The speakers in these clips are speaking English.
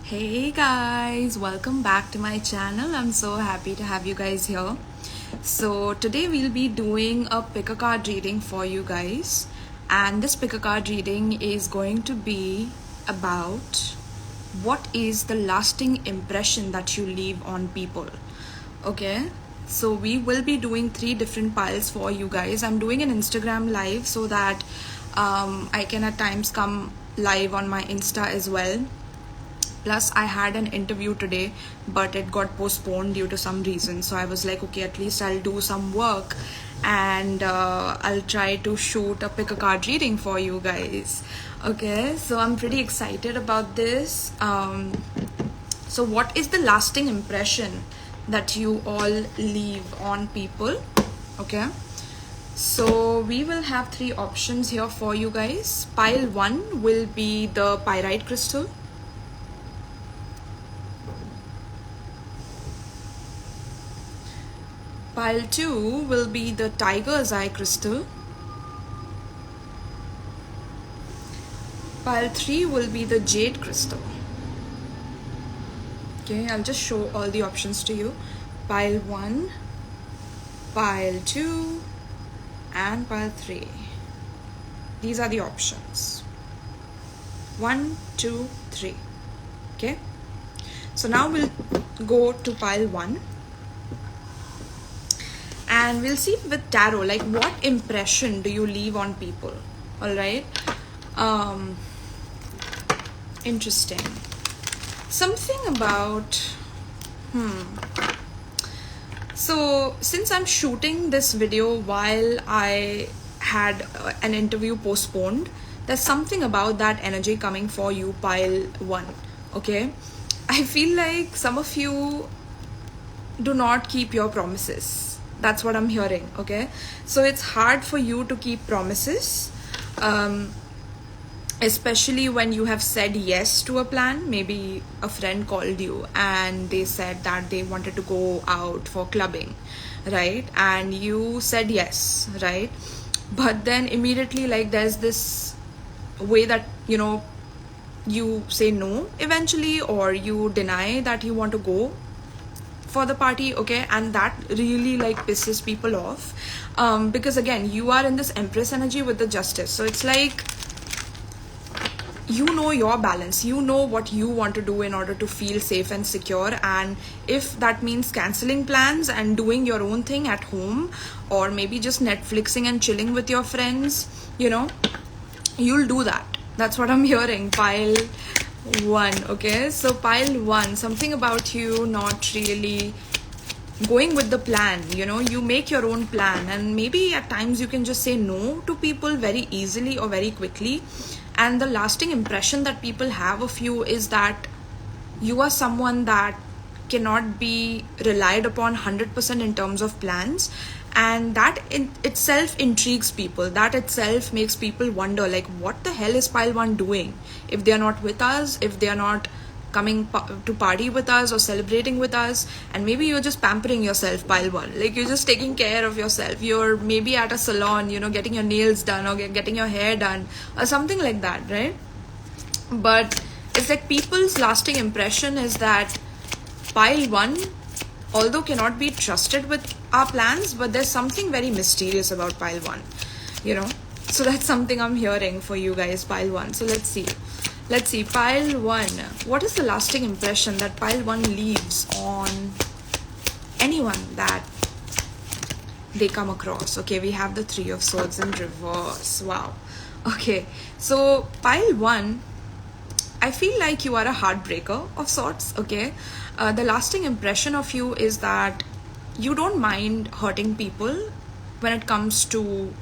Hey guys, welcome back to my channel. I'm so happy to have you guys here. So today we'll be doing a pick a card reading for you guys, and this pick a card reading is going to be about what is the lasting impression that you leave on people. Okay, so we will be doing 3 different piles for you guys. I'm doing an Instagram live so that I can at times come live on my Insta as well. Plus I had an interview today, but it got postponed due to some reason. So I was like, okay, at least I'll do some work and I'll try to shoot a pick a card reading for you guys. Okay, so I'm pretty excited about this. So what is the lasting impression that you all leave on people? Okay, so we will have 3 options here for you guys. Pile 1 will be the pyrite crystal. Pile 2 will be the tiger's eye crystal. Pile 3 will be the jade crystal. Okay, I'll just show all the options to you. Pile 1, pile 2, and pile 3. These are the options. 1, 2, 3. Okay, so now we'll go to pile 1. And we'll see with tarot, like what impression do you leave on people? All right. Interesting. Something about, So since I'm shooting this video while I had an interview postponed, there's something about that energy coming for you, pile 1. Okay. I feel like some of you do not keep your promises. That's what I'm hearing. Okay, so it's hard for you to keep promises, especially when you have said yes to a plan. Maybe a friend called you and they said that they wanted to go out for clubbing, right? And you said yes, right? But then immediately, like, there's this way that you say no eventually, or you deny that you want to go for the party. Okay, and that really like pisses people off, because again, you are in this Empress energy with the Justice. So it's like, you know your balance, you know what you want to do in order to feel safe and secure. And if that means canceling plans and doing your own thing at home, or maybe just Netflixing and chilling with your friends, you'll do that. That's what I'm hearing, pile 1. Okay, so pile 1, something about you not really going with the plan. You make your own plan, and maybe at times you can just say no to people very easily or very quickly. And the lasting impression that people have of you is that you are someone that cannot be relied upon 100% in terms of plans. And that in itself intrigues people. That itself makes people wonder, like, what the hell is pile 1 doing? If they are not with us, if they are not coming to party with us or celebrating with us, and maybe you're just pampering yourself, pile 1. Like, you're just taking care of yourself. You're maybe at a salon, getting your nails done or getting your hair done or something like that, right? But it's like people's lasting impression is that pile 1, although cannot be trusted with our plans, but there's something very mysterious about pile 1, so that's something I'm hearing for you guys, pile 1. So let's see, pile 1, what is the lasting impression that pile 1 leaves on anyone that they come across? Okay, we have the 3 of Swords in reverse. Wow. Okay, so pile 1, I feel like you are a heartbreaker of sorts. Okay, the lasting impression of you is that you don't mind hurting people when it comes to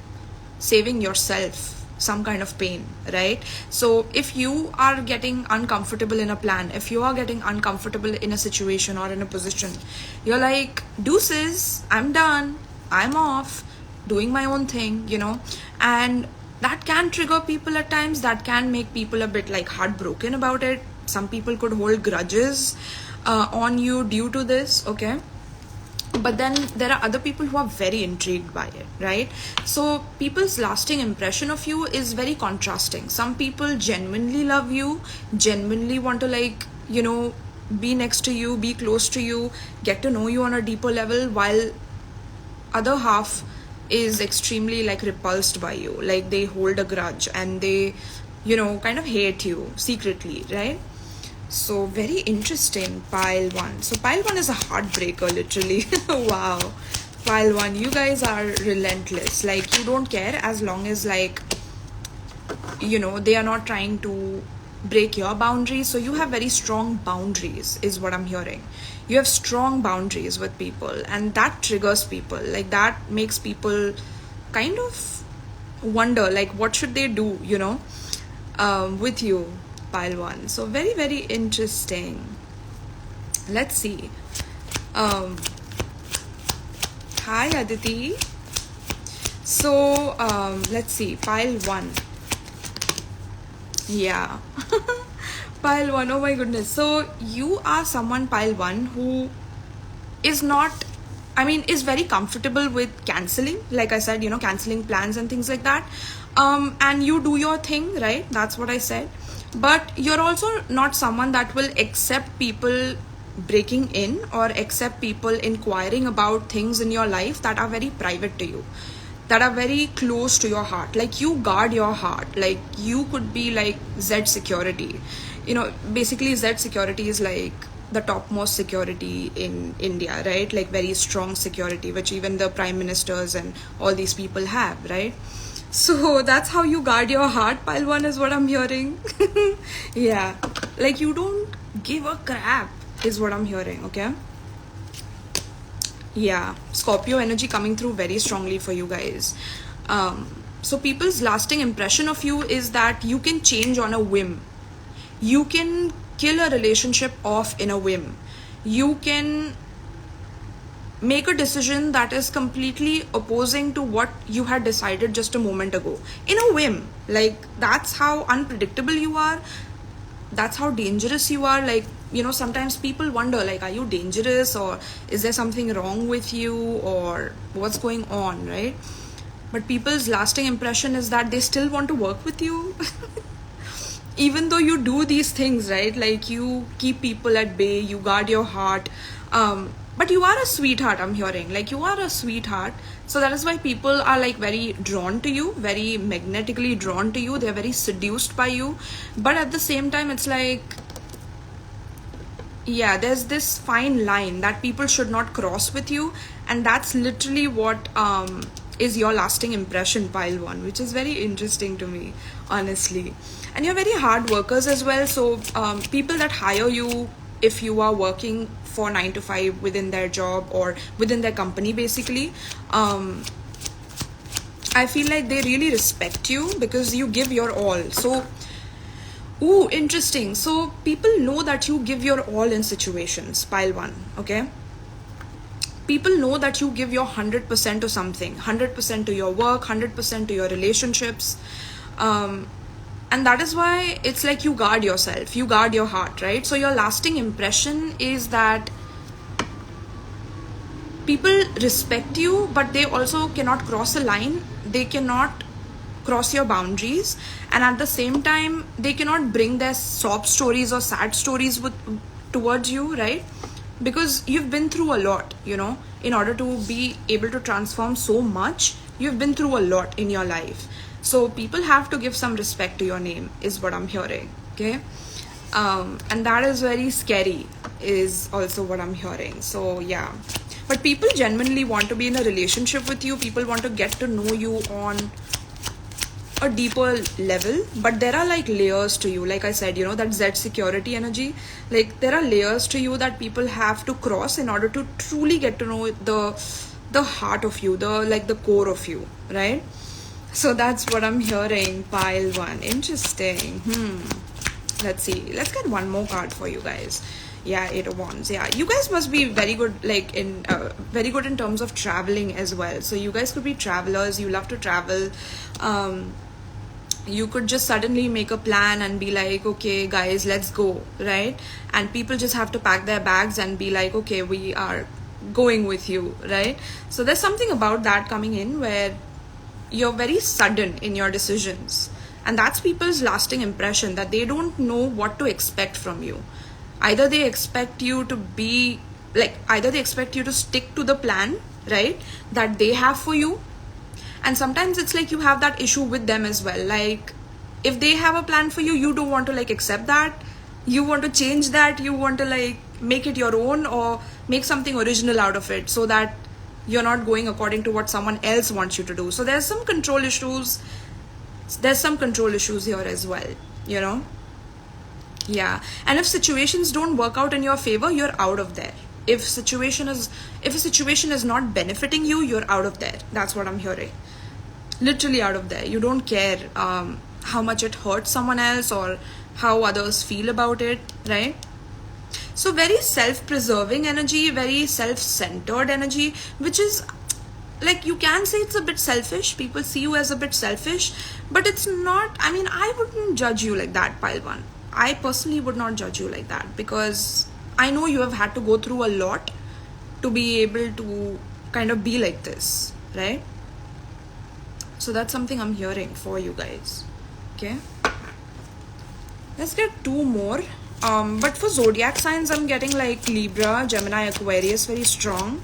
saving yourself some kind of pain, right? So if you are getting uncomfortable in a plan, if you are getting uncomfortable in a situation or in a position, you're like, deuces, I'm done, I'm off, doing my own thing, and that can trigger people at times. That can make people a bit like heartbroken about it. Some people could hold grudges on you due to this. Okay, but then there are other people who are very intrigued by it, right? So people's lasting impression of you is very contrasting. Some people genuinely love you, genuinely want to, like, be next to you, be close to you, get to know you on a deeper level, while other half is extremely like repulsed by you, like they hold a grudge and they kind of hate you secretly, right? So very interesting, pile 1. So pile 1 is a heartbreaker, literally. Wow. Pile 1, you guys are relentless. Like, you don't care as long as, like, they are not trying to break your boundaries. So you have very strong boundaries, is what I'm hearing. You have strong boundaries with people, and that triggers people. Like, that makes people kind of wonder, like, what should they do, with you, pile 1. So very, very interesting. Let's see. Hi, Aditi. So, let's see, pile 1. Yeah. Pile 1, oh my goodness. So, you are someone, pile 1, who is not, is very comfortable with canceling. Like I said, canceling plans and things like that. And you do your thing, right? That's what I said. But you're also not someone that will accept people breaking in or accept people inquiring about things in your life that are very private to you, that are very close to your heart. Like, you guard your heart. Like, you could be like Z security. Basically Z security is like the topmost security in India, right? Like, very strong security, which even the prime ministers and all these people have, right? So that's how you guard your heart, pile 1, is what I'm hearing. Yeah. Like, you don't give a crap, is what I'm hearing, okay? Yeah. Scorpio energy coming through very strongly for you guys. So people's lasting impression of you is that you can change on a whim. You can kill a relationship off in a whim. You can make a decision that is completely opposing to what you had decided just a moment ago in a whim. Like, that's how unpredictable you are. That's how dangerous you are. Like, sometimes people wonder, like, are you dangerous, or is there something wrong with you, or what's going on, right? But people's lasting impression is that they still want to work with you. Even though you do these things, right? Like, you keep people at bay, you guard your heart. But you are a sweetheart, I'm hearing. Like, you are a sweetheart. So that is why people are like very drawn to you, very magnetically drawn to you. They're very seduced by you. But at the same time, it's like, yeah, there's this fine line that people should not cross with you. And that's literally what is your lasting impression, pile 1, which is very interesting to me, honestly. And you're very hard workers as well. So people that hire you, if you are working for 9 to 5 within their job or within their company, basically, I feel like they really respect you because you give your all. So, ooh, interesting. So people know that you give your all in situations, pile 1, okay? People know that you give your 100% to something, 100% to your work, 100% to your relationships. And that is why it's like you guard yourself, you guard your heart, right? So your lasting impression is that people respect you, but they also cannot cross a line. They cannot cross your boundaries. And at the same time, they cannot bring their sob stories or sad stories towards you, right? Because you've been through a lot, in order to be able to transform so much, you've been through a lot in your life. So people have to give some respect to your name, is what I'm hearing, okay? And that is very scary, is also what I'm hearing. So yeah, but people genuinely want to be in a relationship with you. People want to get to know you on a deeper level, but there are like layers to you. Like I said, that Z security energy, like there are layers to you that people have to cross in order to truly get to know the heart of you, the core of you, right? So that's what I'm hearing, pile 1. Interesting. Let's see. Let's get one more card for you guys. Yeah, 8 of Wands. Yeah, you guys must be very good, like very good in terms of traveling as well. So you guys could be travelers. You love to travel. You could just suddenly make a plan and be like, okay, guys, let's go, right? And people just have to pack their bags and be like, okay, we are going with you, right? So there's something about that coming in where you're very sudden in your decisions, and that's people's lasting impression, that they don't know what to expect from you. Either they expect you to be like, either they expect you to stick to the plan, right, that they have for you. And sometimes it's like you have that issue with them as well. Like, if they have a plan for you, you don't want to like accept that. You want to change that. You want to like make it your own or make something original out of it, so that you're not going according to what someone else wants you to do. So there's some control issues. There's some control issues here as well, you know? Yeah. And if situations don't work out in your favor, you're out of there. If a situation is not benefiting you, you're out of there. That's what I'm hearing. Literally out of there. You don't care how much it hurts someone else or how others feel about it, right? So very self-preserving energy, very self-centered energy, which is like, you can say it's a bit selfish. People see you as a bit selfish, but it's not. I mean, I wouldn't judge you like that, Pile 1. I personally would not judge you like that, because I know you have had to go through a lot to be able to kind of be like this, right? So that's something I'm hearing for you guys. Okay, let's get 2 more. But for zodiac signs, I'm getting like Libra, Gemini, Aquarius, very strong.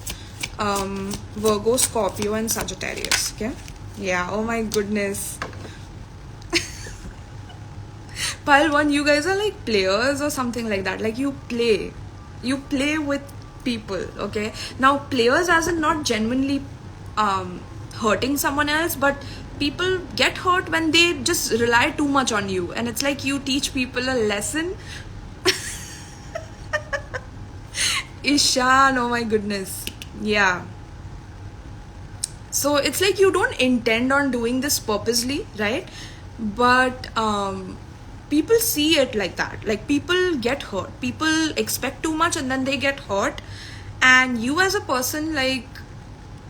Virgo, Scorpio, and Sagittarius. Okay, yeah. Oh my goodness. Pile 1, you guys are like players or something like that. Like, you play with people. Okay, now players as in not genuinely hurting someone else, but people get hurt when they just rely too much on you, and it's like you teach people a lesson. Ishan, oh my goodness. Yeah. So it's like you don't intend on doing this purposely, right? But people see it like that. Like, people get hurt. People expect too much and then they get hurt. And you as a person, like,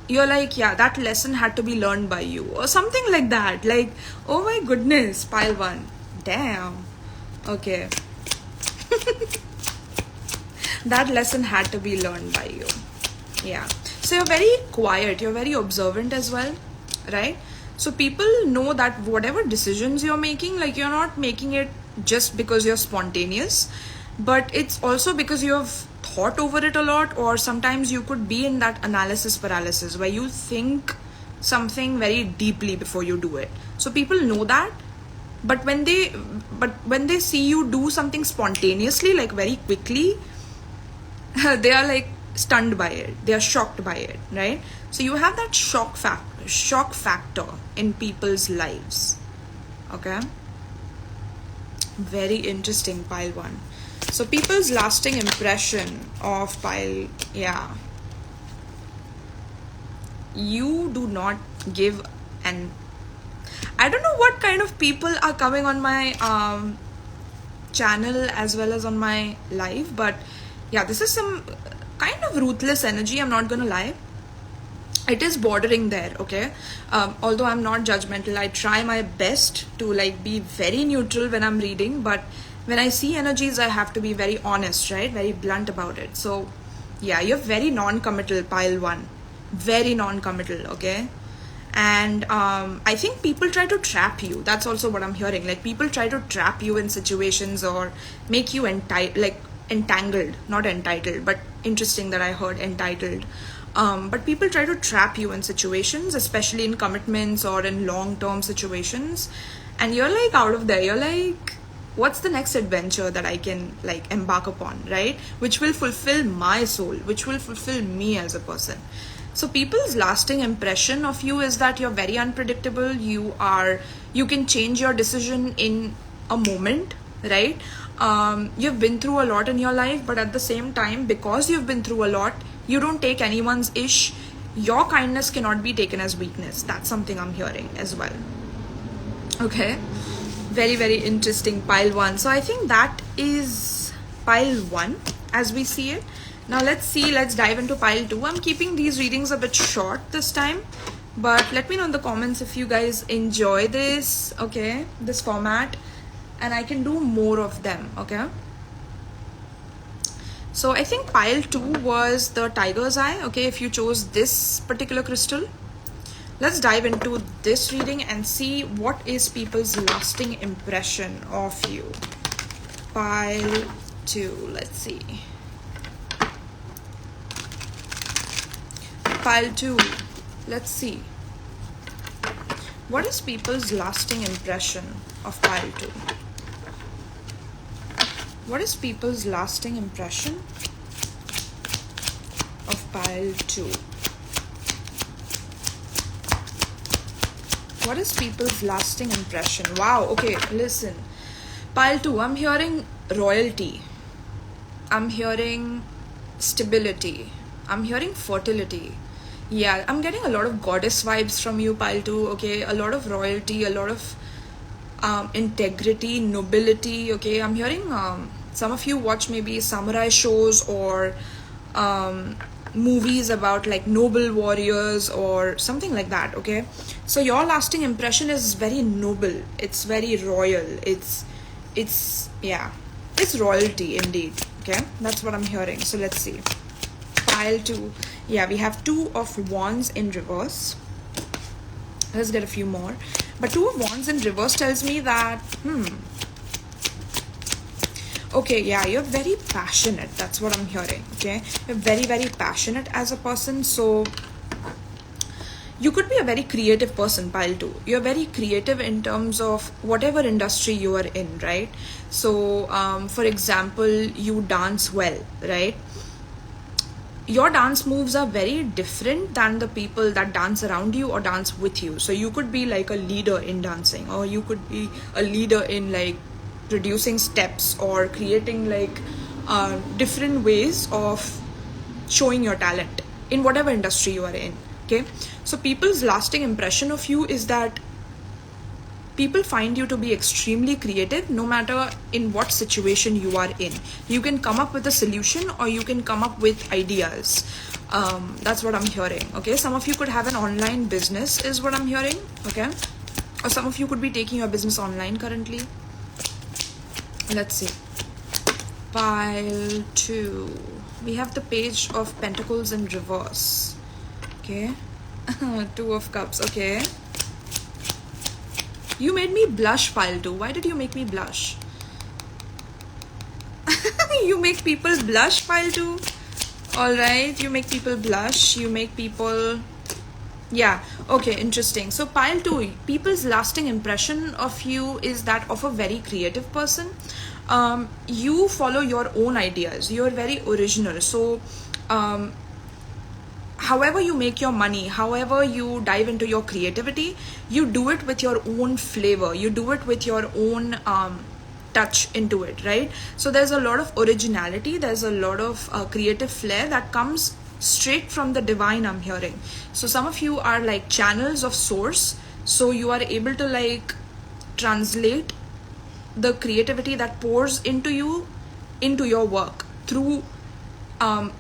you're like, yeah, that lesson had to be learned by you or something like that. Like, oh my goodness, Pile 1. Damn. Okay. That lesson had to be learned by you. Yeah. So you're very quiet. You're very observant as well, right? So people know that whatever decisions you're making, like, you're not making it just because you're spontaneous, but it's also because you have thought over it a lot, or sometimes you could be in that analysis paralysis where you think something very deeply before you do it. So people know that, but when they see you do something spontaneously, like very quickly, they are like stunned by it. They are shocked by it, right? So you have that shock factor in people's lives. Okay, very interesting, Pile 1. So people's lasting impression of Pile, yeah, you do not give an, I don't know what kind of people are coming on my channel as well as on my live, but yeah, this is some kind of ruthless energy, I'm not gonna lie. It is bordering there, okay? Although I'm not judgmental, I try my best to like be very neutral when I'm reading, but when I see energies, I have to be very honest, right? Very blunt about it. So yeah, you're very non-committal, Pile 1. Very non-committal, okay? And I think people try to trap you. That's also what I'm hearing. Like, people try to trap you in situations or make you entangled, not entitled, but interesting that I heard entitled. But people try to trap you in situations, especially in commitments or in long-term situations, and you're like out of there. You're like, what's the next adventure that I can like embark upon, right? Which will fulfill my soul, which will fulfill me as a person. So people's lasting impression of you is that you're very unpredictable. You can change your decision in a moment, right? You've been through a lot in your life, but at the same time, because you've been through a lot, you don't take anyone's ish. Your kindness cannot be taken as weakness. That's something I'm hearing as well. Okay, very, very interesting, Pile 1. So I think that is Pile 1 as we see it. Now let's dive into Pile 2. I'm keeping these readings a bit short this time, but let me know in the comments if you guys enjoy this, okay, this format, and I can do more of them, okay? So I think Pile 2 was the tiger's eye, okay, if you chose this particular crystal. Let's dive into this reading and see what is people's lasting impression of you. Pile 2, let's see. Pile 2, let's see. What is people's lasting impression of pile 2? What is people's lasting impression of pile 2? What is people's lasting impression? Wow, okay, listen. Pile 2, I'm hearing royalty. I'm hearing stability. I'm hearing fertility. Yeah, I'm getting a lot of goddess vibes from you, pile 2, okay? A lot of royalty, a lot of integrity, nobility, okay? I'm hearing some of you watch maybe samurai shows or movies about like noble warriors or something like that, okay? So your lasting impression is very noble. It's very royal. It's yeah, it's royalty indeed, okay? That's what I'm hearing. So let's see. Pile 2. Yeah, we have 2 of Wands in reverse. Let's get a few more. But 2 of Wands in reverse tells me that, okay, yeah, you're very passionate. That's what I'm hearing, okay? You're very, very passionate as a person. So you could be a very creative person, pile 2. You're very creative in terms of whatever industry you are in, right? So, for example, you dance well, right? Your dance moves are very different than the people that dance around you or dance with you. So you could be like a leader in dancing, or you could be a leader in like producing steps or creating like different ways of showing your talent in whatever industry you are in, okay? So people's lasting impression of you is that people find you to be extremely creative no matter in what situation you are in. You can come up with a solution or you can come up with ideas. That's what I'm hearing, okay? Some of you could have an online business is what I'm hearing, okay? Or some of you could be taking your business online currently. Let's see. Pile 2. We have the Page of Pentacles in reverse, okay? 2 of Cups, okay? You made me blush, pile 2. Why did you make me blush? You make people blush, pile 2. Alright, you make people blush. You make people... Yeah, okay, interesting. So pile 2, people's lasting impression of you is that of a very creative person. You follow your own ideas. You're very original. So... however you make your money, however you dive into your creativity, you do it with your own flavor. You do it with your own touch into it, right? So there's a lot of originality. There's a lot of creative flair that comes straight from the divine, I'm hearing. So some of you are like channels of source. So you are able to like translate the creativity that pours into you, into your work through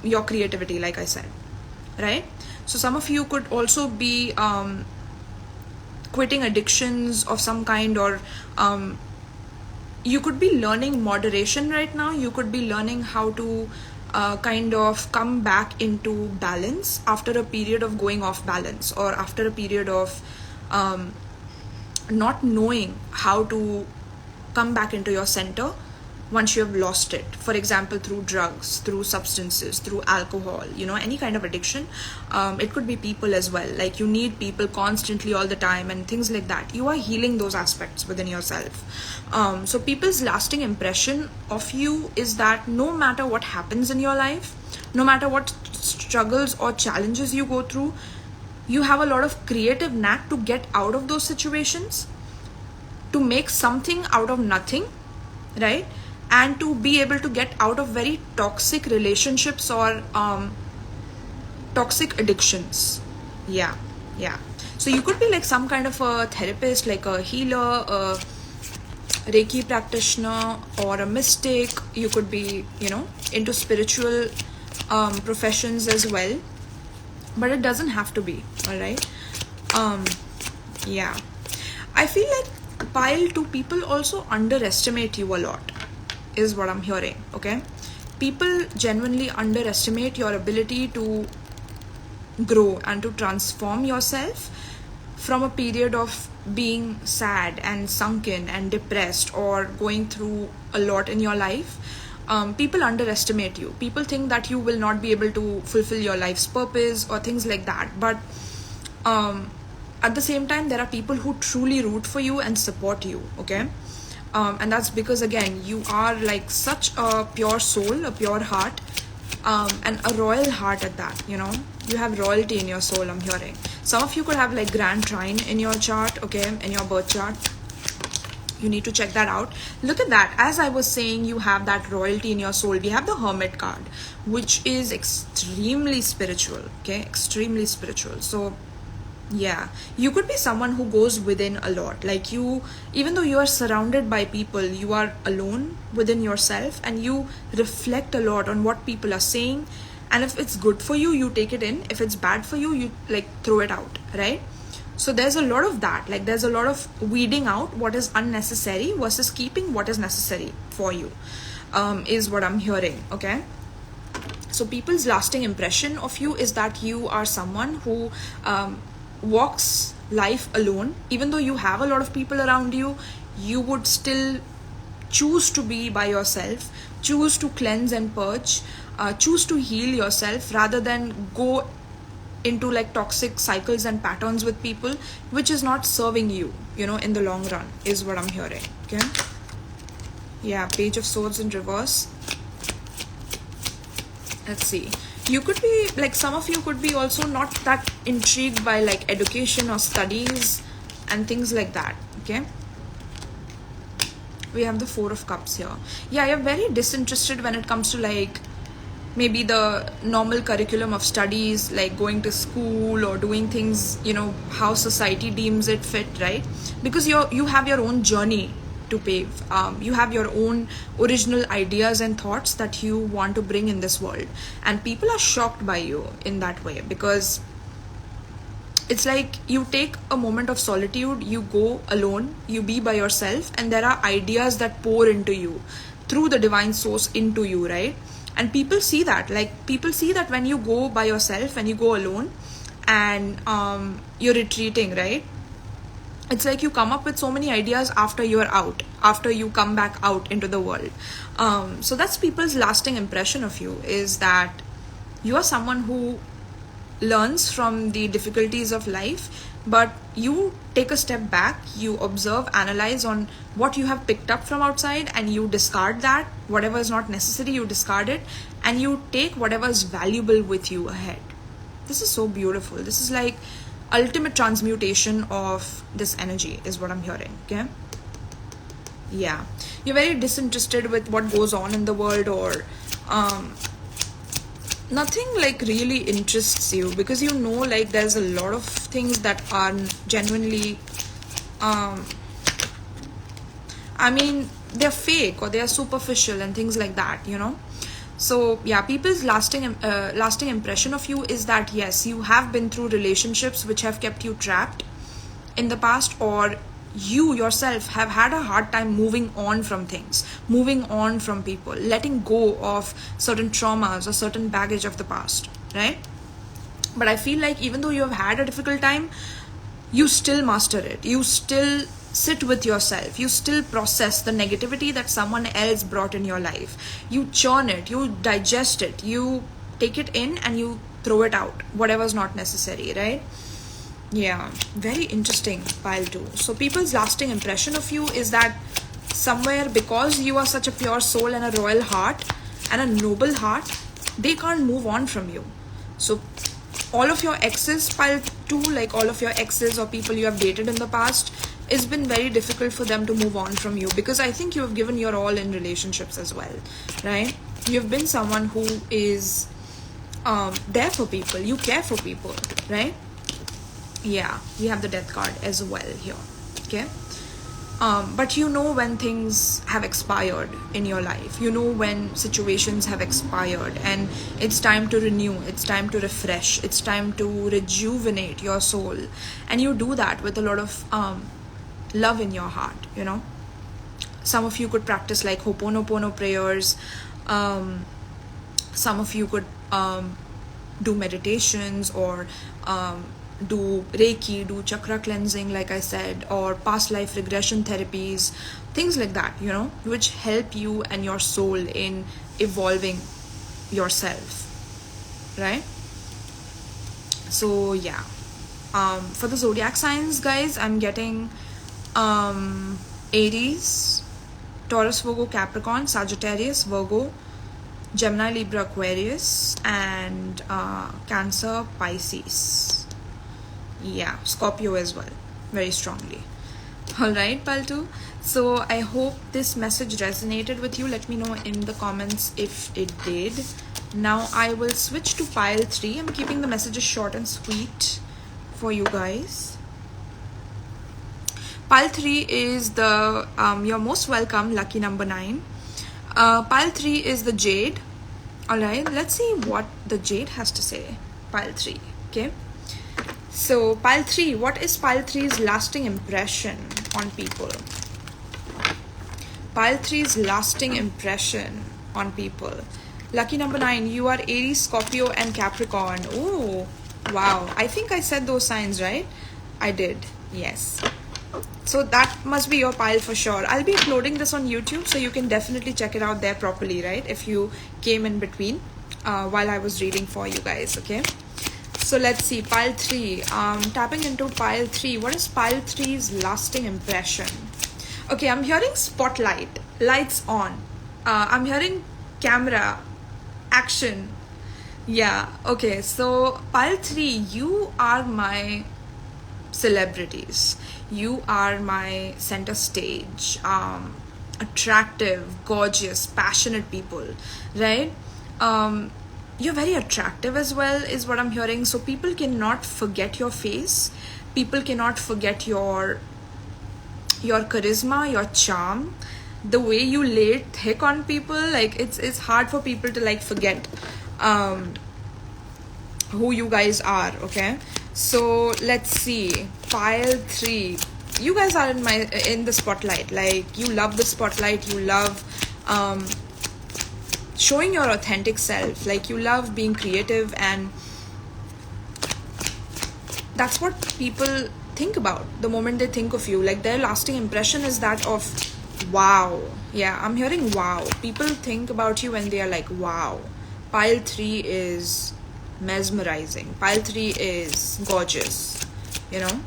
your creativity, like I said. Right? So some of you could also be quitting addictions of some kind, or you could be learning moderation right now. You could be learning how to kind of come back into balance after a period of going off balance, or after a period of not knowing how to come back into your center once you have lost it. For example, through drugs, through substances, through alcohol, you know, any kind of addiction. It could be people as well. Like you need people constantly all the time and things like that. You are healing those aspects within yourself. So people's lasting impression of you is that no matter what happens in your life, no matter what struggles or challenges you go through, you have a lot of creative knack to get out of those situations, to make something out of nothing, right? And to be able to get out of very toxic relationships or toxic addictions. Yeah. So you could be like some kind of a therapist, like a healer, a Reiki practitioner, or a mystic. You could be, you know, into spiritual professions as well. But it doesn't have to be, alright? Yeah. I feel like pile 2 people also underestimate you a lot, is what I'm hearing, okay? People genuinely underestimate your ability to grow and to transform yourself from a period of being sad and sunken and depressed or going through a lot in your life. people underestimate you. People think that you will not be able to fulfill your life's purpose or things like that. But at the same time, there are people who truly root for you and support you, okay? And that's because, again, you are like such a pure soul, a pure heart, and a royal heart at that, you know? You have royalty in your soul, I'm hearing. Some of you could have like Grand Trine in your chart, okay, in your birth chart. You need to check that out. Look at that. As I was saying, you have that royalty in your soul. We have the Hermit card, which is extremely spiritual, okay? Extremely spiritual. So, yeah, you could be someone who goes within a lot. Like you, even though you are surrounded by people, you are alone within yourself and you reflect a lot on what people are saying. And if it's good for you, you take it in. If it's bad for you, you like throw it out, right? So there's a lot of that. Like there's a lot of weeding out what is unnecessary versus keeping what is necessary for you, is what I'm hearing, okay? So people's lasting impression of you is that you are someone who walks life alone. Even though you have a lot of people around you, you would still choose to be by yourself, choose to cleanse and purge, choose to heal yourself rather than go into like toxic cycles and patterns with people, which is not serving you, you know, in the long run, is what I'm hearing, okay? Yeah, Page of Swords in reverse. Let's see. You could be like, some of you could be also not that intrigued by like education or studies and things like that, okay? We have the Four of Cups here. Yeah, you're very disinterested when it comes to like maybe the normal curriculum of studies, like going to school or doing things, you know, how society deems it fit, right? Because you have your own journey to pave. You have your own original ideas and thoughts that you want to bring in this world. And people are shocked by you in that way, because it's like you take a moment of solitude, you go alone, you be by yourself, and there are ideas that pour into you through the divine source into you, right? And people see that, like people see that when you go by yourself and you go alone and you're retreating, right? It's like you come up with so many ideas after you're out, after you come back out into the world. So that's people's lasting impression of you, is that you are someone who learns from the difficulties of life, but you take a step back, you observe, analyze on what you have picked up from outside, and you discard that. Whatever is not necessary, you discard it, and you take whatever is valuable with you ahead. This is so beautiful. This is like ultimate transmutation of this energy, is what I'm hearing, okay? Yeah, you're very disinterested with what goes on in the world, or nothing like really interests you, because you know like there's a lot of things that are genuinely I mean they're fake or they're superficial and things like that, you know. So yeah, people's lasting impression of you is that yes, you have been through relationships which have kept you trapped in the past, or you yourself have had a hard time moving on from things, moving on from people, letting go of certain traumas or certain baggage of the past, right? But I feel like even though you have had a difficult time, you still master it. You still sit with yourself. You still process the negativity that someone else brought in your life. You churn it, you digest it, you take it in and you throw it out, whatever's not necessary, right? Yeah, very interesting, pile 2. So people's lasting impression of you is that somewhere, because you are such a pure soul and a royal heart and a noble heart, they can't move on from you. So all of your exes, pile 2, like all of your exes or people you have dated in the past, it's been very difficult for them to move on from you, because I think you have given your all in relationships as well, right? You've been someone who is there for people. You care for people, right? Yeah, we have the Death card as well here, okay? But you know when things have expired in your life. You know when situations have expired and it's time to renew, it's time to refresh, it's time to rejuvenate your soul. And you do that with a lot of love in your heart, you know. Some of you could practice like Ho'oponopono prayers. Some of you could do meditations, or do Reiki, do chakra cleansing, like I said, or past life regression therapies, things like that, you know, which help you and your soul in evolving yourself, right? So yeah, for the zodiac signs, guys, I'm getting Aries, Taurus, Virgo, Capricorn, Sagittarius, Virgo, Gemini, Libra, Aquarius, and Cancer, Pisces. Yeah, Scorpio as well, very strongly. All right, Paltu. So I hope this message resonated with you. Let me know in the comments if it did. Now I will switch to pile 3. I'm keeping the messages short and sweet for you guys. Pile 3 is the you're most welcome, lucky number 9. Pile 3 is the Jade. All right, let's see what the Jade has to say. Pile 3. Okay. So pile 3, what is pile 3's lasting impression on people? Pile 3's lasting impression on people. Lucky number 9, you are Aries, Scorpio, and Capricorn. Oh, wow. I think I said those signs, right? I did. Yes. So that must be your pile for sure. I'll be uploading this on YouTube, so you can definitely check it out there properly, right? If you came in between while I was reading for you guys, okay? So let's see, pile 3. Tapping into pile 3. What is pile 3's lasting impression? Okay, I'm hearing spotlight, lights on. I'm hearing camera, action. Yeah, okay. So pile 3, you are my celebrities. You are my center stage. Attractive, gorgeous, passionate people, right? You're very attractive as well, is what I'm hearing. So people cannot forget your face. People cannot forget your charisma, your charm, the way you lay it thick on people. Like it's hard for people to like forget who you guys are. Okay, so let's see, pile 3. You guys are in the spotlight. Like you love the spotlight. You love showing your authentic self. Like you love being creative, and that's what people think about the moment they think of you. Like their lasting impression is that of wow. Yeah, I'm hearing wow. People think about you when they are like wow. Pile 3 is mesmerizing. Pile 3 is gorgeous, you know.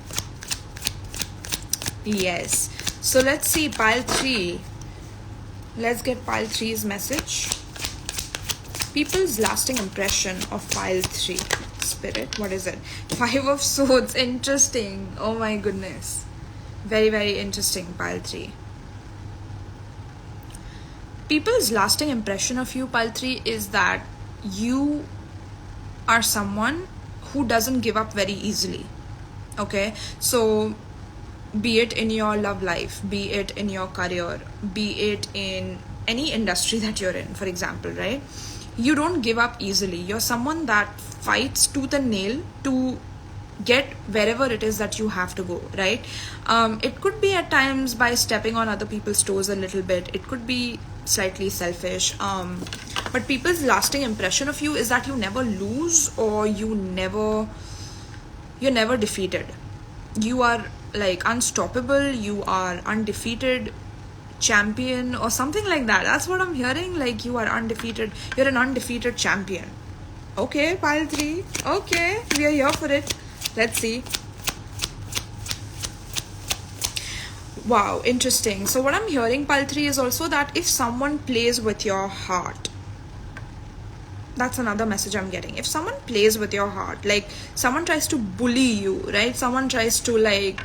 Yes. So let's see pile 3. Let's get pile 3's message. People's lasting impression of pile 3. Spirit, what is it? 5 of Swords. Interesting. Oh my goodness. Very, very interesting, pile 3. People's lasting impression of you, pile 3, is that you are someone who doesn't give up very easily. Okay? So be it in your love life, be it in your career, be it in any industry that you're in, for example, right? You don't give up easily. You're someone that fights tooth and nail to get wherever it is that you have to go, right? It could be at times by stepping on other people's toes a little bit. It could be slightly selfish. But people's lasting impression of you is that you never lose, or you're never defeated. You are like unstoppable. You are undefeated champion or something like that. That's what I'm hearing. Like you are undefeated. You're an undefeated champion. Okay, pile 3. Okay, we are here for it. Let's see. Wow, interesting. So what I'm hearing, pile 3, is also that if someone plays with your heart, that's another message I'm getting. If someone plays with your heart, like someone tries to bully you, right? Someone tries to like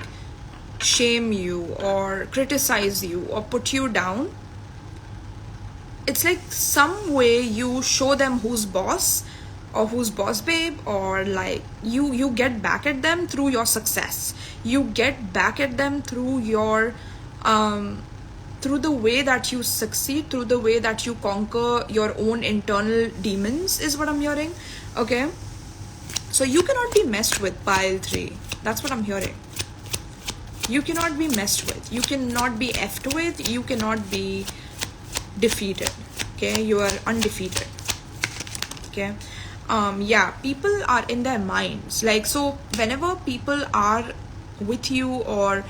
shame you or criticize you or put you down, it's like some way you show them who's boss or who's boss babe, or like you get back at them through your success. You get back at them through your through the way that you succeed, through the way that you conquer your own internal demons, is what I'm hearing. Okay, so you cannot be messed with, pile 3. That's what I'm hearing. You cannot be messed with. You cannot be effed with. You cannot be defeated. Okay, you are undefeated. Okay, Yeah, people are in their minds. Like, so whenever people are with you, or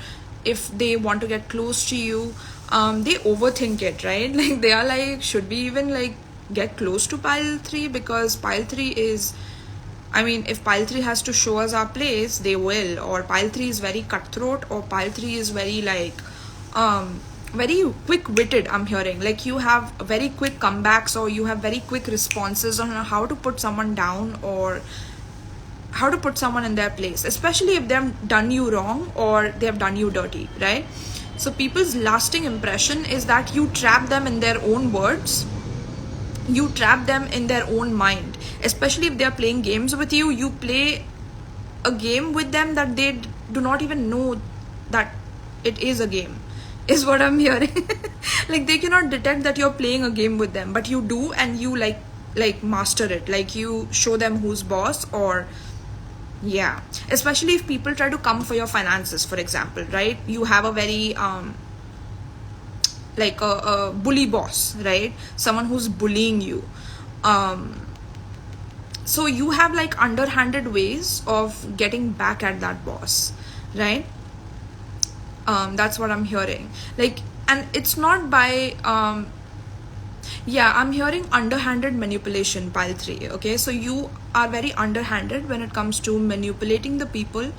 if they want to get close to you, they overthink it, right? Like, they are like, should we even like get close to pile 3? Because pile 3 is, I mean, if pile 3 has to show us our place, they will. Or pile 3 is very cutthroat, or pile 3 is very like very quick-witted. I'm hearing like you have very quick comebacks, or you have very quick responses on how to put someone down, or how to put someone in their place, especially if they've done you wrong or they have done you dirty, right? So people's lasting impression is that you trap them in their own words, you trap them in their own mind. Especially if they're playing games with you, you play a game with them that they do not even know that it is a game, is what I'm hearing. Like, they cannot detect that you're playing a game with them, but you do, and you like master it. Like, you show them who's boss. Or yeah, especially if people try to come for your finances, for example, right? You have a very like a bully boss, right? Someone who's bullying you. So you have like underhanded ways of getting back at that boss, right? That's what I'm hearing. Like, and it's not by yeah, I'm hearing underhanded manipulation, pile 3. Okay, so you are very underhanded when it comes to manipulating the people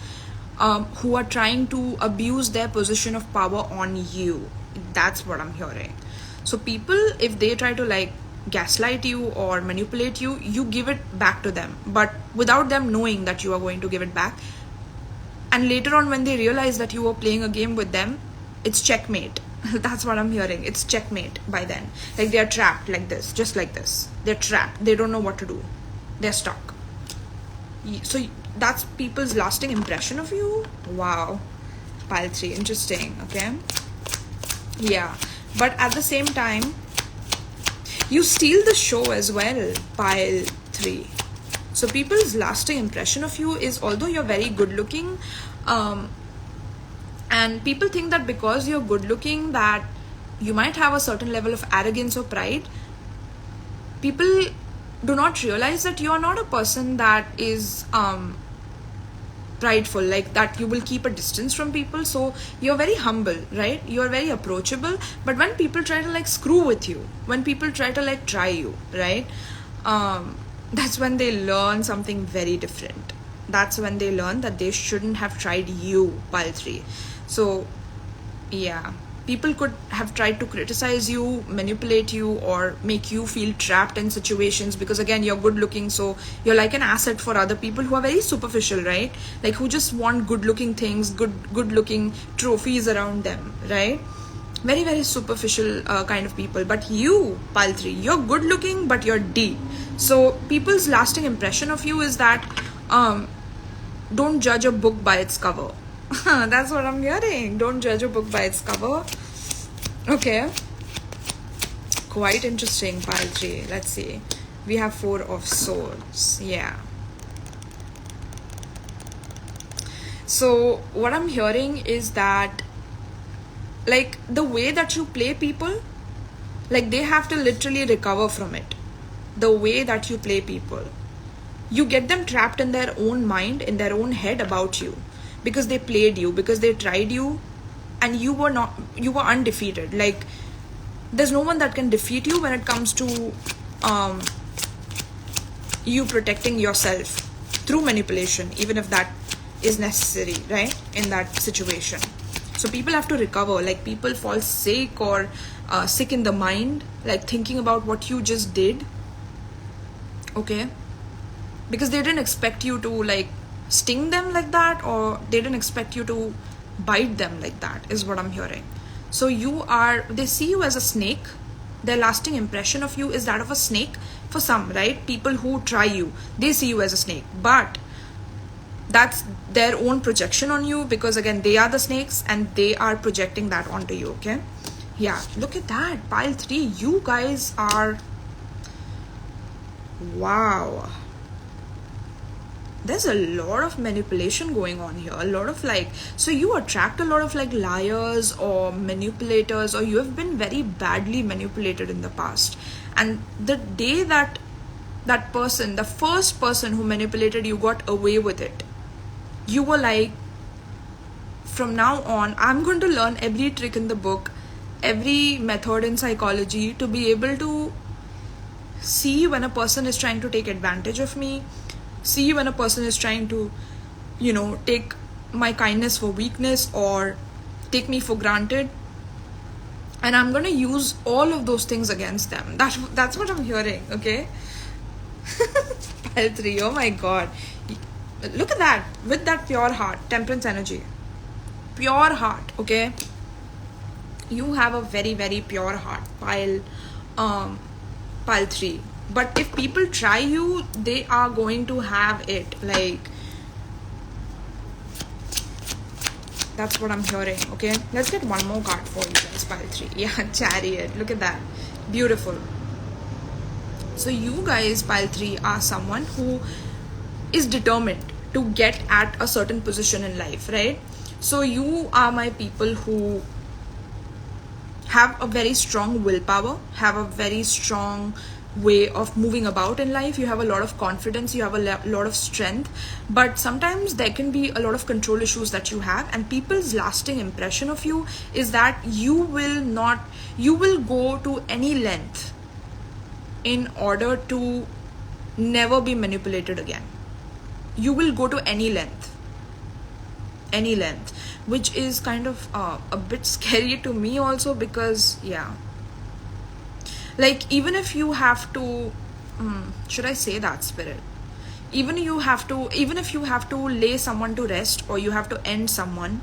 who are trying to abuse their position of power on you. That's what I'm hearing. So people, if they try to like gaslight you or manipulate you, you give it back to them, but without them knowing that you are going to give it back. And later on, when they realize that you were playing a game with them, it's checkmate. That's what I'm hearing. It's checkmate by then. Like, they are trapped like this, just like this. They're trapped. They don't know what to do. They're stuck. So that's people's lasting impression of you. Wow. Pile 3. Interesting. Okay. Yeah. But at the same time, you steal the show as well, pile 3. So people's lasting impression of you is, although you're very good looking, and people think that because you're good looking that you might have a certain level of arrogance or pride, people do not realize that you are not a person that is prideful, like that you will keep a distance from people. So you're very humble, right? You're very approachable. But when people try to like screw with you, when people try to like try you, right, that's when they learn something very different. That's when they learn that they shouldn't have tried you, pile 3. So yeah, people could have tried to criticize you, manipulate you, or make you feel trapped in situations, because again, you're good looking, so you're like an asset for other people who are very superficial, right? Like, who just want good looking things, good looking trophies around them, right? Very, very superficial kind of people. But you, pile 3, you're good looking, but you're deep. So people's lasting impression of you is that don't judge a book by its cover. That's what I'm hearing. Don't judge a book by its cover. Okay. Quite interesting, pile 3. Let's see. We have 4 of swords. Yeah. So what I'm hearing is that, like, the way that you play people, like, they have to literally recover from it. The way that you play people, you get them trapped in their own mind, in their own head about you, because they played you, because they tried you, and you were undefeated. Like, there's no one that can defeat you when it comes to you protecting yourself through manipulation, even if that is necessary, right, in that situation. So people have to recover. Like, people fall sick or sick in the mind, like thinking about what you just did. Okay, because they didn't expect you to like sting them like that, or they didn't expect you to bite them like that, is what I'm hearing. So they see you as a snake. Their lasting impression of you is that of a snake for some, right? People who try you, they see you as a snake, but that's their own projection on you, because again, they are the snakes and they are projecting that onto you. Okay. Yeah, look at that, pile 3. You guys are, wow, there's a lot of manipulation going on here. A lot of like, so you attract a lot of like liars or manipulators, or you have been very badly manipulated in the past. And the day that that person, the first person who manipulated you, got away with it. You were like, from now on, I'm going to learn every trick in the book, every method in psychology to be able to see when a person is trying to take advantage of me, see when a person is trying to, take my kindness for weakness or take me for granted. And I'm going to use all of those things against them. That's what I'm hearing, okay? Pile 3, oh my god. Look at that, with that pure heart, temperance energy. Pure heart, okay? You have a very, very pure heart, pile 3. But if people try you, they are going to have it. Like, that's what I'm hearing, okay? Let's get one more card for you guys, pile 3. Yeah, Chariot. Look at that. Beautiful. So you guys, pile 3, are someone who is determined to get at a certain position in life, right? So you are my people who have a very strong willpower, have a very strong way of moving about in life. You have a lot of confidence, you have a lot of strength, but sometimes there can be a lot of control issues that you have, and people's lasting impression of you is that you will go to any length in order to never be manipulated again. You will go to any length, which is kind of a bit scary to me also, because yeah, like, even if you have to should I say that, Spirit? Even if you have to lay someone to rest, or you have to end someone,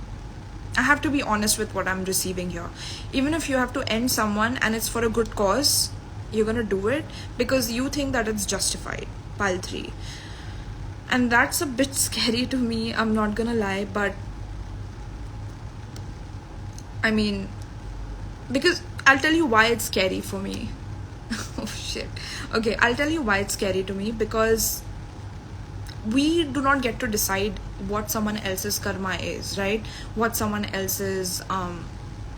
I have to be honest with what I'm receiving here. Even if you have to end someone and it's for a good cause, you're gonna do it because you think that it's justified, pile 3. And that's a bit scary to me, I'm not gonna lie. But I mean, because I'll tell you why it's scary for me. Oh shit. Okay, I'll tell you why it's scary to me, because we do not get to decide what someone else's karma is, right? What someone else's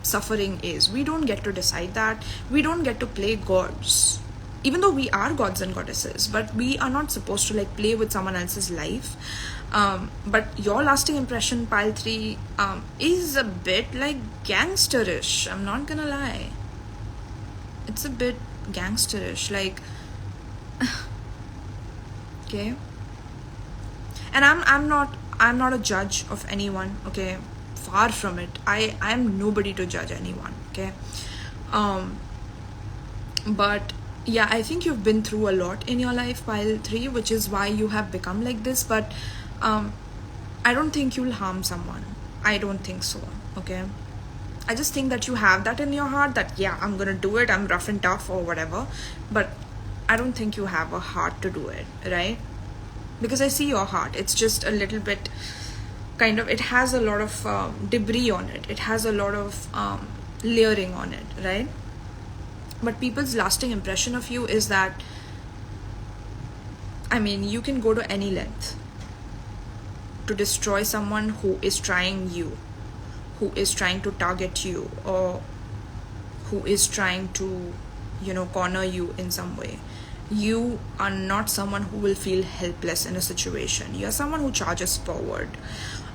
suffering is. We don't get to decide that. We don't get to play gods, even though we are gods and goddesses, but we are not supposed to like play with someone else's life. But your lasting impression, pile 3, is a bit like gangsterish. I'm not gonna lie. It's a bit gangsterish, like okay. And I'm not a judge of anyone, okay? Far from it. I am nobody to judge anyone, okay? But yeah, I think you've been through a lot in your life, pile 3, which is why you have become like this. But I don't think you'll harm someone. I don't think so, okay? I just think that you have that in your heart, that yeah, I'm gonna do it, I'm rough and tough or whatever. But I don't think you have a heart to do it, right? Because I see your heart, it's just a little bit kind of, it has a lot of debris on it, it has a lot of layering on it, right? But people's lasting impression of you is that, I mean, you can go to any length to destroy someone who is trying you, who is trying to target you, or who is trying to, corner you in some way. You are not someone who will feel helpless in a situation. You're someone who charges forward.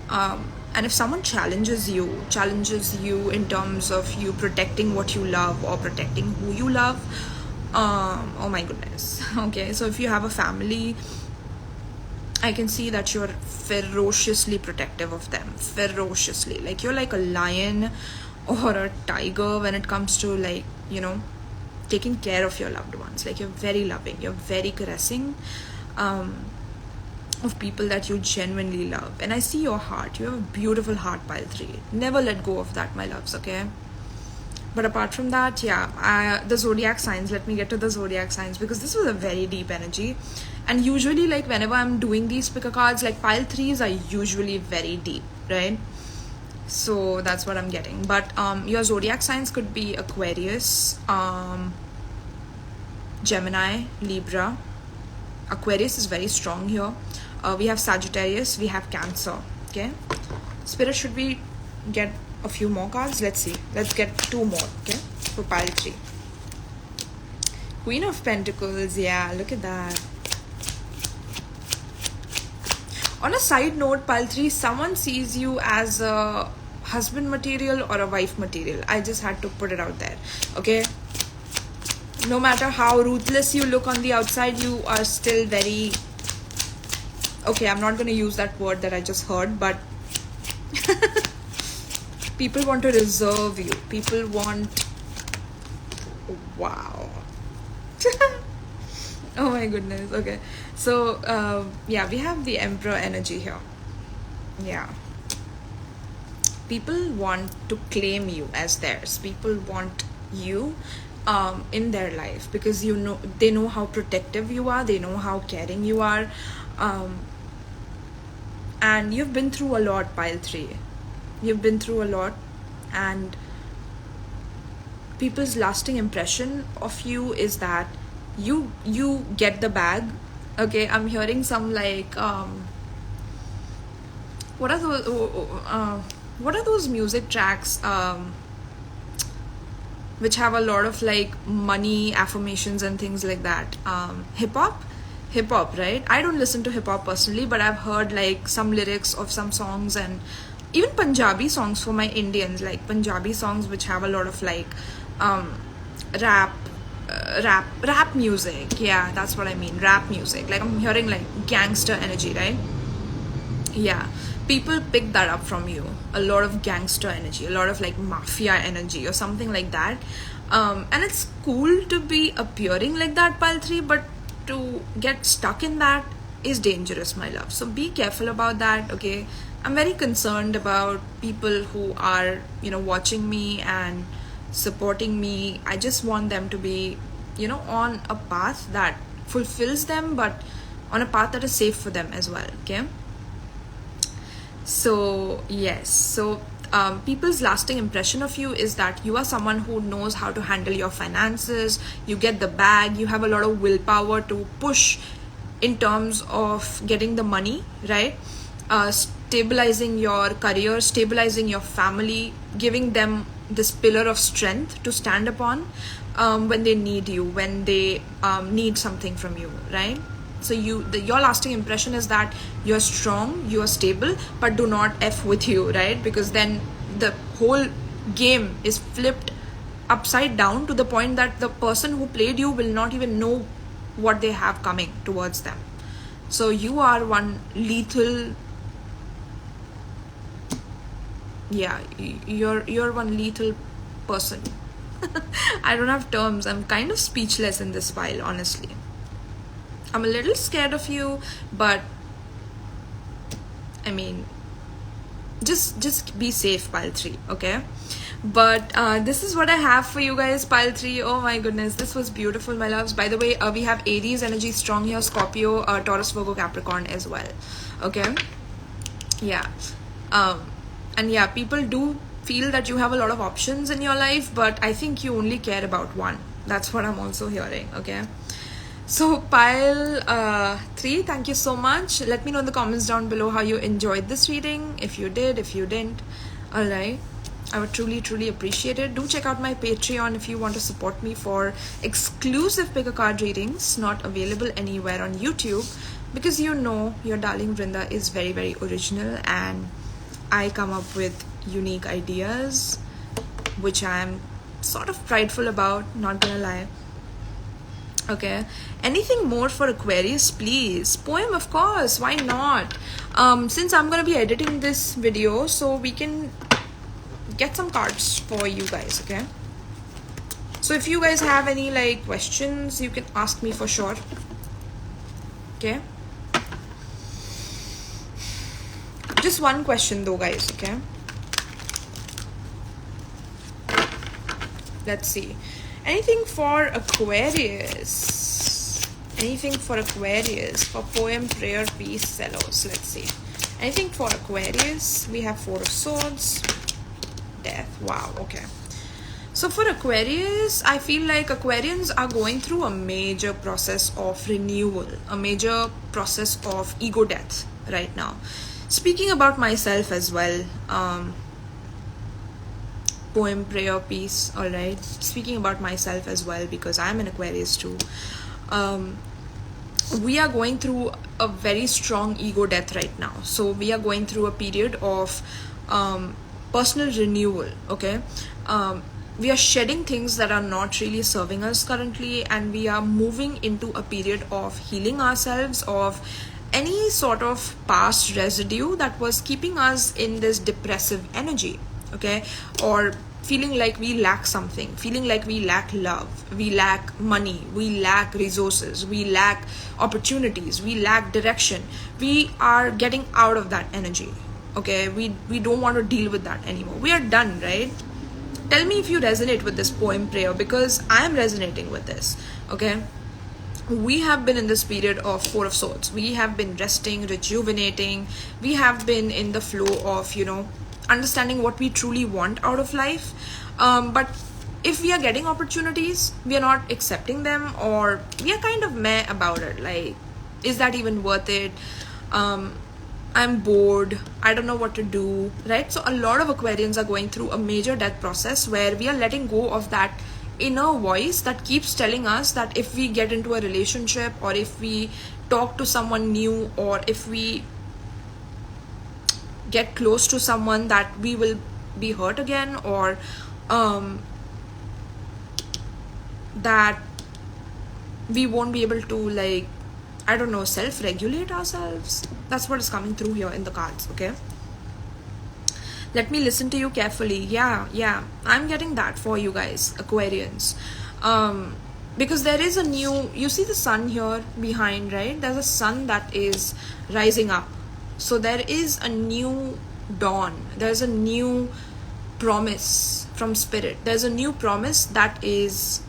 And if someone challenges you in terms of you protecting what you love or protecting who you love, oh my goodness. Okay, so if you have a family, I can see that you're ferociously protective of them. Ferociously. Like, you're like a lion or a tiger when it comes to, like, taking care of your loved ones. Like, you're very loving, you're very caressing of people that you genuinely love. And I see your heart. You have a beautiful heart, pile 3. Never let go of that, my loves, okay? But apart from that, yeah, the zodiac signs. Let me get to the zodiac signs, because this was a very deep energy. And usually, like, whenever I'm doing these picker cards, like, pile 3s are usually very deep, right? So that's what I'm getting. But your zodiac signs could be Aquarius, Gemini, Libra. Aquarius is very strong here. We have Sagittarius, we have Cancer, okay? Spirit, should we get a few more cards? Let's see. Let's get 2 more, okay? For pile 3. Queen of Pentacles. Yeah, look at that. On a side note, pile 3, someone sees you as a husband material or a wife material. I just had to put it out there, okay? No matter how ruthless you look on the outside, you are still very... Okay, I'm not going to use that word that I just heard, but people want to reserve you. People want... Wow. Oh my goodness. Okay, so yeah, we have the Emperor energy here. Yeah, people want to claim you as theirs. People want you in their life because you know, they know how protective you are, they know how caring you are, and you've been through a lot, pile 3. You've been through a lot, and people's lasting impression of you is that you get the bag. Okay, I'm hearing some like what are those music tracks which have a lot of like money affirmations and things like that? Hip hop, right? I don't listen to hip hop personally, but I've heard like some lyrics of some songs, and even Punjabi songs for my Indians, like Punjabi songs which have a lot of like rap music. Yeah, that's what I mean, rap music. Like I'm hearing like gangster energy, right? Yeah, people pick that up from you. A lot of gangster energy, a lot of like mafia energy or something like that. And it's cool to be appearing like that, pile 3, but to get stuck in that is dangerous, my love. So be careful about that, okay? I'm very concerned about people who are, you know, watching me and supporting me. I just want them to be, you know, on a path that fulfills them, but on a path that is safe for them as well, okay? So yes, so people's lasting impression of you is that you are someone who knows how to handle your finances. You get the bag, you have a lot of willpower to push in terms of getting the money, right? Stabilizing your career, stabilizing your family, giving them this pillar of strength to stand upon when they need you, when they need something from you, right? So your lasting impression is that you're strong, you're stable, but do not F with you, right? Because then the whole game is flipped upside down to the point that the person who played you will not even know what they have coming towards them. So you are one lethal... Yeah, you're one lethal person. I don't have terms. I'm kind of speechless in this file, honestly. I'm a little scared of you, but I mean, just be safe, pile 3, okay? But this is what I have for you guys, pile 3. Oh my goodness, this was beautiful, my loves. By the way, we have Aries energy strong here, Scorpio, Taurus, Virgo, Capricorn as well, okay? Yeah. And yeah, people do feel that you have a lot of options in your life, but I think you only care about one. That's what I'm also hearing, okay? So pile 3, thank you so much. Let me know in the comments down below how you enjoyed this reading, if you did, if you didn't. All right, I would truly appreciate it. Do check out my Patreon if you want to support me for exclusive pick a card readings, not available anywhere on YouTube, because you know your darling Vrinda is very original, and I come up with unique ideas which I'm sort of prideful about, not gonna lie. Okay, anything more for Aquarius, please? Poem, of course, why not? Since I'm gonna be editing this video, so we can get some cards for you guys, okay? So if you guys have any like questions, you can ask me for sure, okay? Just one question though, guys, okay? Let's see. Anything for Aquarius? Anything for Aquarius? For poem, prayer, peace, cellos. Let's see. Anything for Aquarius? We have 4 of Swords. Death. Wow, okay. So for Aquarius, I feel like Aquarians are going through a major process of renewal. A major process of ego death right now. Speaking about myself as well, poem prayer piece. All right, speaking about myself as well, because I'm an Aquarius too. We are going through a very strong ego death right now. So we are going through a period of personal renewal. Okay, we are shedding things that are not really serving us currently, and we are moving into a period of healing ourselves of any sort of past residue that was keeping us in this depressive energy. Okay, or feeling like we lack something, feeling like we lack love, we lack money, we lack resources, we lack opportunities, we lack direction. We are getting out of that energy. Okay, we don't want to deal with that anymore. We are done, right? Tell me if you resonate with this poem prayer, because I am resonating with this. Okay, we have been in this period of Four of Swords. We have been resting, rejuvenating. We have been in the flow of, understanding what we truly want out of life. But if we are getting opportunities, we are not accepting them, or we are kind of meh about it. Like, is that even worth it? I'm bored, I don't know what to do, right? So a lot of Aquarians are going through a major death process where we are letting go of that inner voice that keeps telling us that if we get into a relationship, or if we talk to someone new, or if we get close to someone, that we will be hurt again, or that we won't be able to, like, I don't know, self-regulate ourselves. That's what is coming through here in the cards. Okay, let me listen to you carefully. Yeah, I'm getting that for you guys, Aquarians. Because there is a new, you see the sun here behind, right? There's a sun that is rising up. So there is a new dawn. There's a new promise from spirit. There's a new promise that is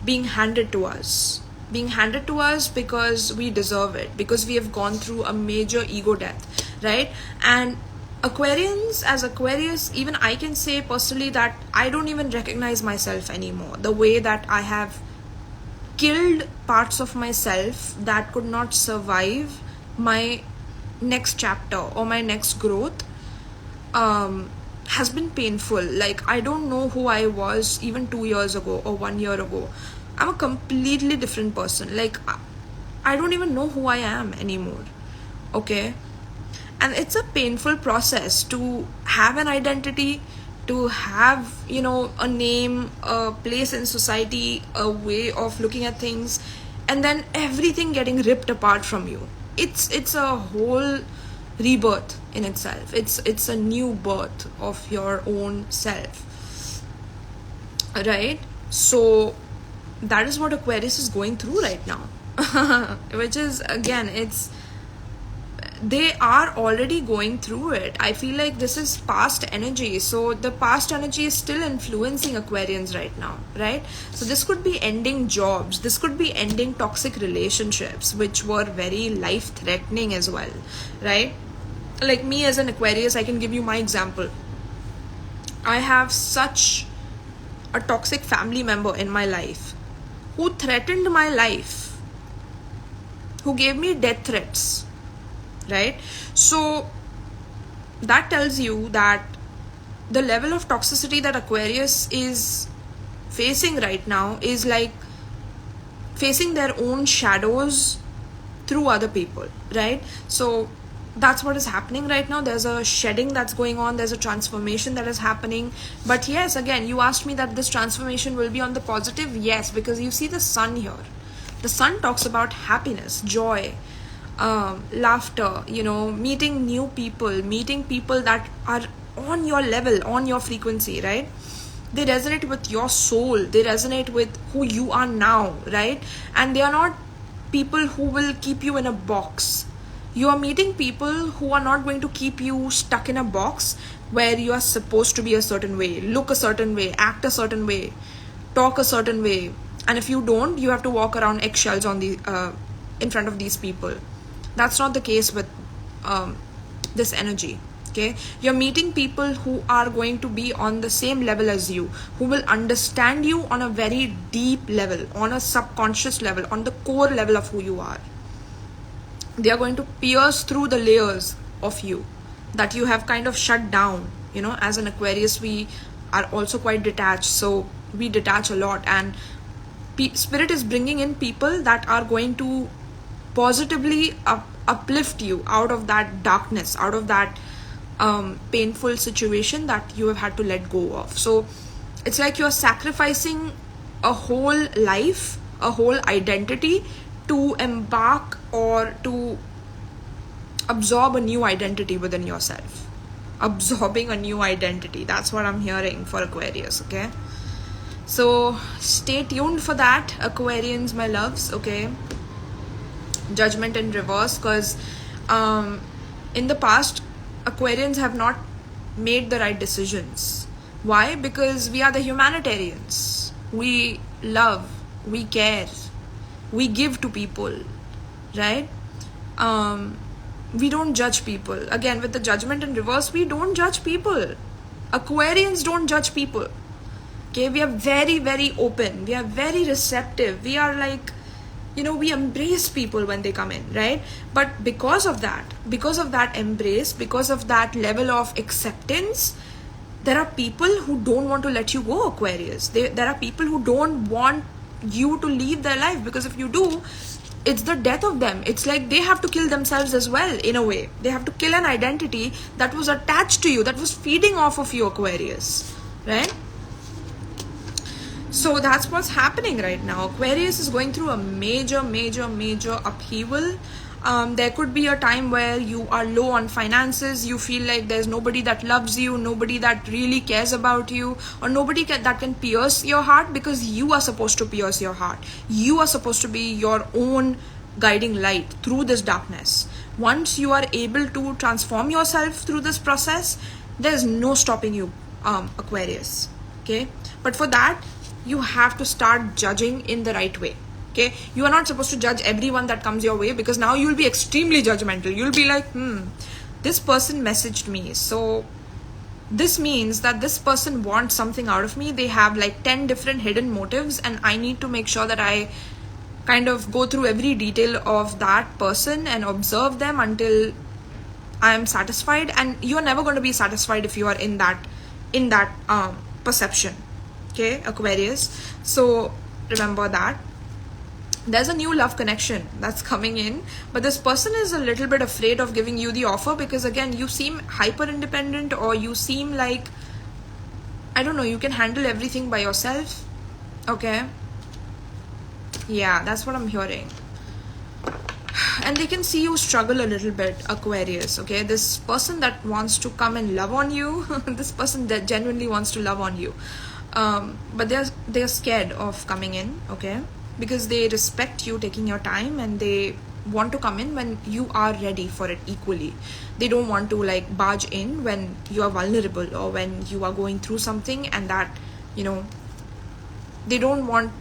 being handed to us. Being handed to us because we deserve it, because we have gone through a major ego death, right? And Aquarians, as Aquarius, even I can say personally that I don't even recognize myself anymore. The way that I have killed parts of myself that could not survive my next chapter or my next growth has been painful. Like, I don't know who I was even 2 years ago or 1 year ago. I'm a completely different person. Like, I don't even know who I am anymore. Okay, and it's a painful process to have an identity, to have, a name, a place in society, a way of looking at things, and then everything getting ripped apart from you. It's a whole rebirth in itself. It's a new birth of your own self, right? So that is what Aquarius is going through right now. Which is, again, they are already going through it. I feel like this is past energy. So the past energy is still influencing Aquarians right now, right? So this could be ending jobs. This could be ending toxic relationships, which were very life-threatening as well, right? Like me as an Aquarius, I can give you my example. I have such a toxic family member in my life who threatened my life, who gave me death threats, right? So that tells you that the level of toxicity that Aquarius is facing right now is like facing their own shadows through other people, right? So that's what is happening right now. There's a shedding that's going on. There's a transformation that is happening. But yes, again, you asked me that this transformation will be on the positive. Yes, because you see the sun here. The sun talks about happiness, joy, laughter, meeting new people, meeting people that are on your level, on your frequency, right? They resonate with your soul. They resonate with who you are now, right? And they are not people who will keep you in a box. You are meeting people who are not going to keep you stuck in a box where you are supposed to be a certain way, look a certain way, act a certain way, talk a certain way. And if you don't, you have to walk around eggshells on the in front of these people. That's not the case with this energy. Okay, you're meeting people who are going to be on the same level as you, who will understand you on a very deep level, on a subconscious level, on the core level of who you are. They are going to pierce through the layers of you that you have kind of shut down. As an Aquarius, we are also quite detached, so we detach a lot, and spirit is bringing in people that are going to positively uplift you out of that darkness, out of that painful situation that you have had to let go of. So it's like you're sacrificing a whole life, a whole identity, to embark or to absorb a new identity within yourself. Absorbing a new identity, that's what I'm hearing for Aquarius. Okay, so stay tuned for that, Aquarians, my loves. Okay, Judgment in reverse, because in the past Aquarians have not made the right decisions. Why? Because we are the humanitarians. We love, we care, we give to people, right? We don't judge people. Again, with the Judgment in reverse, we don't judge people. Aquarians don't judge people. Okay, we are very, very open. We are very receptive. We are like, we embrace people when they come in, right? But because of that embrace, because of that level of acceptance, there are people who don't want to let you go, Aquarius. There are people who don't want you to leave their life, because if you do, it's the death of them. It's like they have to kill themselves as well, in a way. They have to kill an identity that was attached to you, that was feeding off of you, Aquarius, right? So that's what's happening right now. Aquarius is going through a major upheaval. There could be a time where you are low on finances, you feel like there's nobody that loves you, nobody that really cares about you, or nobody that can pierce your heart, because you are supposed to pierce your heart. You are supposed to be your own guiding light through this darkness. Once you are able to transform yourself through this process, there's no stopping you, Aquarius. Okay, but for that you have to start judging in the right way. Okay, you are not supposed to judge everyone that comes your way, because now you'll be extremely judgmental. You'll be like, this person messaged me, so this means that this person wants something out of me. They have like 10 different hidden motives, and I need to make sure that I kind of go through every detail of that person and observe them until I am satisfied. And you're never going to be satisfied if you are in that perception. Okay, Aquarius. So remember that there's a new love connection that's coming in, but this person is a little bit afraid of giving you the offer, because again, you seem hyper independent, or you seem like, I don't know, you can handle everything by yourself. Okay, yeah, that's what I'm hearing. And they can see you struggle a little bit, Aquarius. Okay, this person that wants to come and love on you, this person that genuinely wants to love on you, but they're scared of coming in. Okay, because they respect you taking your time, and they want to come in when you are ready for it equally. They don't want to like barge in when you are vulnerable, or when you are going through something, and that, they don't want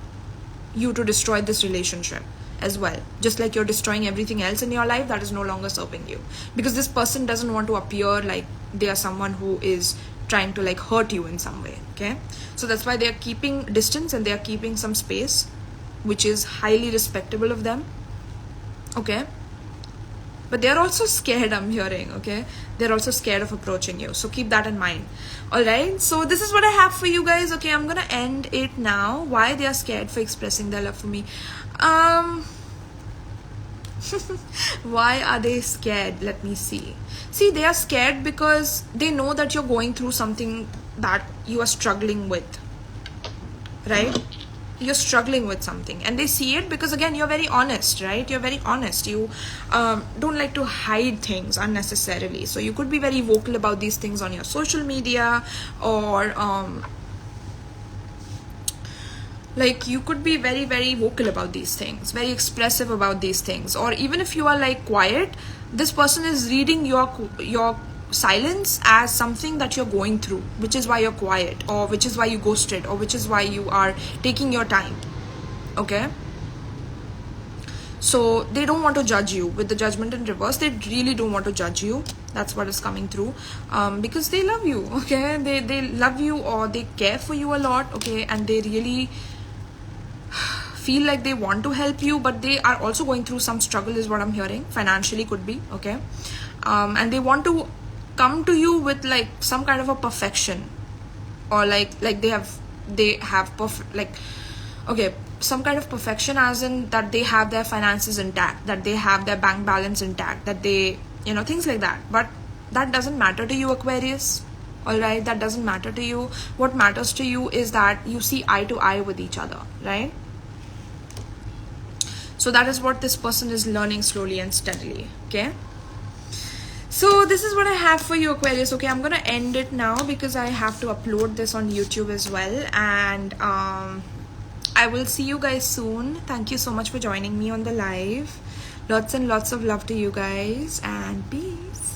you to destroy this relationship as well, just like you're destroying everything else in your life that is no longer serving you, because this person doesn't want to appear like they are someone who is trying to like hurt you in some way. Okay, so that's why they are keeping distance, and they are keeping some space, which is highly respectable of them. Okay, but they're also scared, I'm hearing. Okay, they're also scared of approaching you, so keep that in mind. All right, so this is what I have for you guys. Okay, I'm gonna end it now. Why they are scared for expressing their love for me? Why are they scared? Let me see. They are scared because they know that you're going through something that you are struggling with, right? You're struggling with something, and they see it because, again, you're very honest, right? You're very honest. You don't like to hide things unnecessarily. So you could be very vocal about these things on your social media, or like you could be very, very vocal about these things, very expressive about these things. Or even if you are like quiet, this person is reading your silence as something that you're going through, which is why you're quiet, or which is why you ghosted, or which is why you are taking your time. Okay, so they don't want to judge you. With the Judgment in reverse, they really don't want to judge you. That's what is coming through, because they love you. Okay, they love you, or they care for you a lot. Okay, and they really feel like they want to help you, but they are also going through some struggle, is what I'm hearing. Financially could be. Okay, and they want to come to you with like some kind of a perfection, or like they have okay, some kind of perfection, as in that they have their finances intact, that they have their bank balance intact, that they, you know, things like that. But that doesn't matter to you, Aquarius. All right, that doesn't matter to you. What matters to you is that you see eye to eye with each other, right? So that is what this person is learning slowly and steadily. Okay, so this is what I have for you, Aquarius. Okay, I'm gonna end it now because I have to upload this on YouTube as well, and I will see you guys soon. Thank you so much for joining me on the live. Lots and lots of love to you guys, and peace.